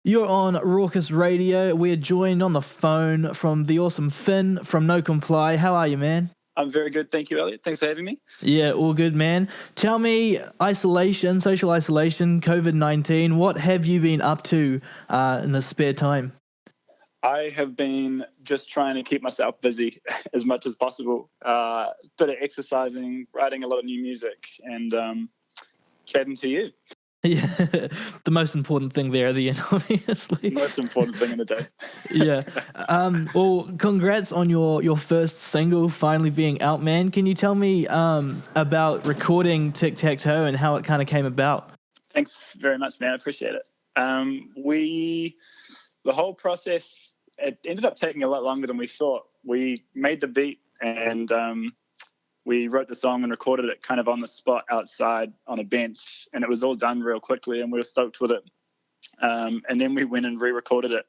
You're on Rawkus Radio. We're joined on the phone from the awesome Fynn from No Comply. How are you, man? I'm very good, thank you, Elliot. Thanks for having me. Yeah, all good, man. Tell me, isolation, social isolation, COVID-19, what have you been up to in the spare time? I have been just trying to keep myself busy as much as possible. Bit of exercising, writing a lot of new music, and chatting to you. Yeah, the most important thing there at the end, obviously. Most important thing in the day. Yeah. Well, congrats on your first single finally being out, man. Can you tell me about recording Tic Tac Toe and how it kind of came about? Thanks very much, man. I appreciate it. The whole process, it ended up taking a lot longer than we thought. We made the beat and we wrote the song and recorded it kind of on the spot outside on a bench, and it was all done real quickly and we were stoked with it. And then we went and re-recorded it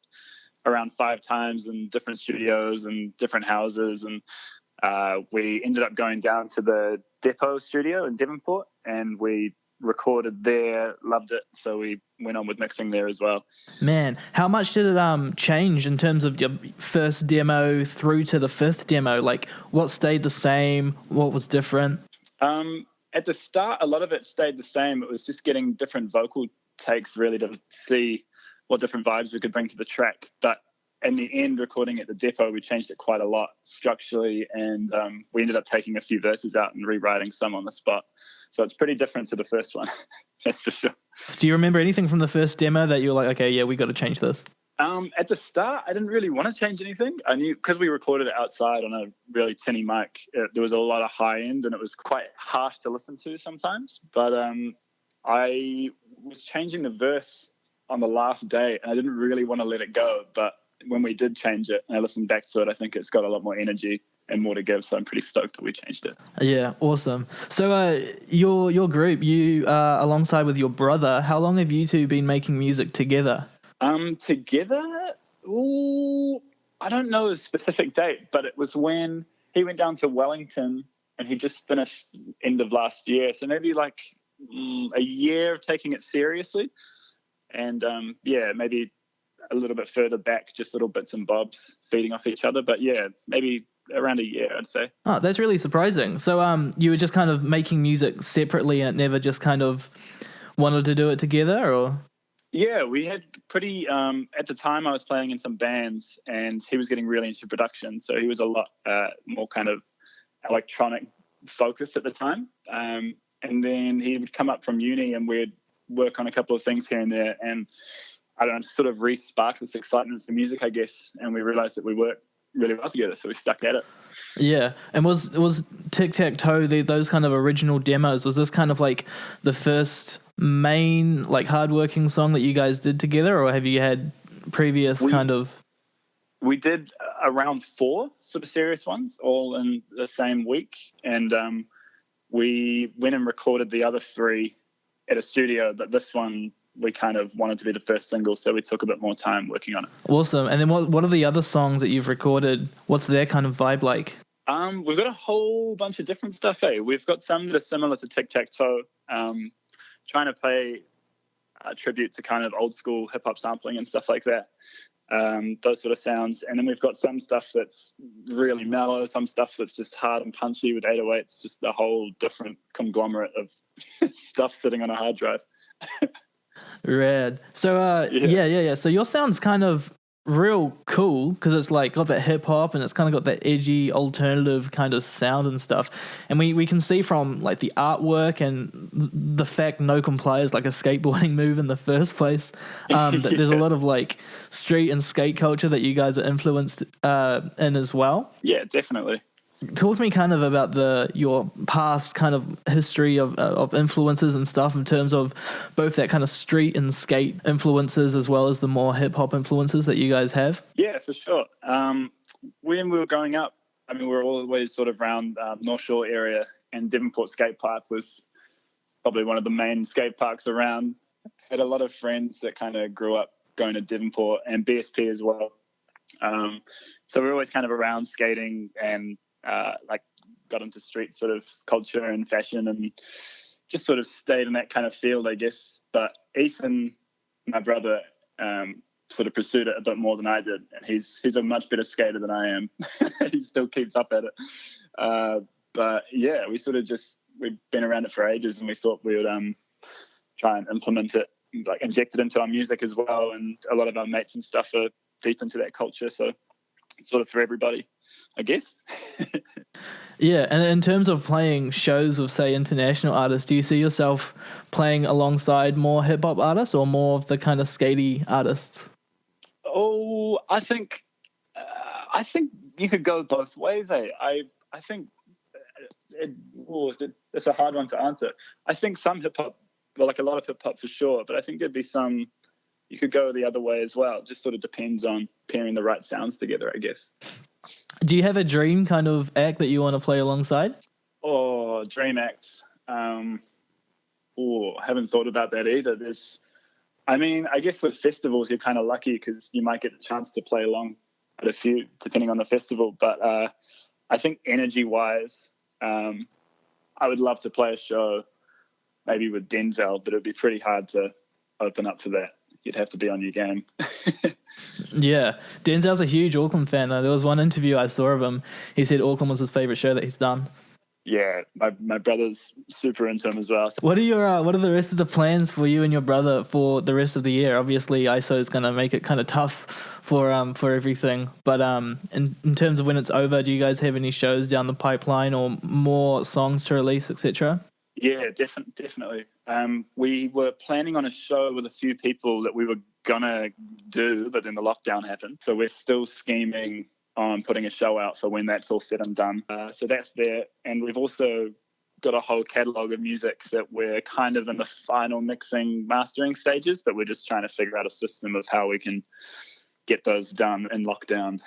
around 5 times in different studios and different houses, and we ended up going down to the Depot studio in Devonport and we recorded there, loved it, so we went on with mixing there as well. Man, how much did it change in terms of your first demo through to the 5th demo? Like, what stayed the same? What was different? At the start, a lot of it stayed the same. It was just getting different vocal takes really to see what different vibes we could bring to the track. But in the end, recording at the Depot, we changed it quite a lot structurally, and we ended up taking a few verses out and rewriting some on the spot. So it's pretty different to the first one, that's for sure. Do you remember anything from the first demo that you were like, okay, yeah, we got to change this? At the start, I didn't really want to change anything. I knew, because we recorded it outside on a really tinny mic, there was a lot of high end and it was quite harsh to listen to sometimes. But I was changing the verse on the last day and I didn't really want to let it go. But when we did change it and I listened back to it, I think it's got a lot more energy and more to give, so I'm pretty stoked that we changed it. Yeah, awesome. So your group, you alongside with your brother, how long have you two been making music together? Together? Ooh, I don't know a specific date, but it was when he went down to Wellington and he just finished end of last year, so maybe like a year of taking it seriously, and maybe a little bit further back, just little bits and bobs feeding off each other, but yeah, maybe around a year, I'd say. Oh, that's really surprising. So you were just kind of making music separately and it never just kind of wanted to do it together, or? Yeah, we had pretty, at the time I was playing in some bands and he was getting really into production, so he was a lot more kind of electronic focused at the time. And then he would come up from uni and we'd work on a couple of things here and there, and I don't know, sort of re-sparked this excitement for music, I guess, and we realised that we worked really well together, so we stuck at it. Yeah, and was Tic Tac Toe, those kind of original demos, was this kind of like the first main like hardworking song that you guys did together, or have you had previous We did around 4 sort of serious ones all in the same week, and we went and recorded the other 3 at a studio, but this one we kind of wanted to be the first single, so we took a bit more time working on it. Awesome. And then what are the other songs that you've recorded? What's their kind of vibe like? We've got a whole bunch of different stuff, eh? We've got some that are similar to Tic Tac Toe, trying to pay tribute to kind of old school hip hop sampling and stuff like that, those sort of sounds. And then we've got some stuff that's really mellow, some stuff that's just hard and punchy with 808s, just a whole different conglomerate of stuff sitting on a hard drive. Rad. So yeah. So your sound's kind of real cool because it's like got that hip hop and it's kind of got that edgy alternative kind of sound and stuff. And we can see from like the artwork and the fact No Comply is like a skateboarding move in the first place, that there's a lot of like street and skate culture that you guys are influenced in as well. Yeah, definitely. Talk to me kind of about your past kind of history of influences and stuff in terms of both that kind of street and skate influences as well as the more hip-hop influences that you guys have. Yeah, for sure. When we were growing up, I mean, we were always sort of around North Shore area, and Devonport Skate Park was probably one of the main skate parks around. Had a lot of friends that kind of grew up going to Devonport and BSP as well. So we were always kind of around skating and got into street sort of culture and fashion and just sort of stayed in that kind of field, I guess. But Ethan, my brother, sort of pursued it a bit more than I did. And he's a much better skater than I am. He still keeps up at it. But yeah, we've been around it for ages, and we thought we would try and implement it, like inject it into our music as well. And a lot of our mates and stuff are deep into that culture, so it's sort of for everybody, I guess. Yeah, and in terms of playing shows with, say, international artists, do you see yourself playing alongside more hip-hop artists or more of the kind of skatey artists? Oh, I think you could go both ways. I think it's a hard one to answer. I think some hip-hop, well, like a lot of hip-hop for sure, but I think there'd be some, you could go the other way as well. It just sort of depends on pairing the right sounds together, I guess. Do you have a dream kind of act that you want to play alongside? Oh, dream act. I haven't thought about that either. I guess with festivals, you're kind of lucky because you might get a chance to play along at a few, depending on the festival. But I think energy-wise, I would love to play a show maybe with Denzel, but it would be pretty hard to open up for that. You'd have to be on your game. Yeah, Denzel's a huge Auckland fan though. There was one interview I saw of him. He said Auckland was his favourite show that he's done. Yeah, my brother's super into him as well. What are the rest of the plans for you and your brother for the rest of the year? Obviously, ISO is going to make it kind of tough for everything. But in terms of when it's over, do you guys have any shows down the pipeline or more songs to release, etc.? Yeah, definitely. We were planning on a show with a few people that we were gonna do, but then the lockdown happened. So we're still scheming on putting a show out for when that's all said and done. So that's there. And we've also got a whole catalogue of music that we're kind of in the final mixing, mastering stages, but we're just trying to figure out a system of how we can get those done in lockdown.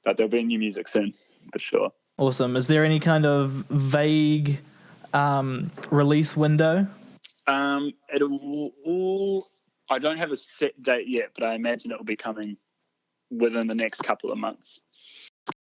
But there'll be new music soon, for sure. Awesome. Is there any kind of vague release window? I don't have a set date yet, but I imagine it will be coming within the next couple of months.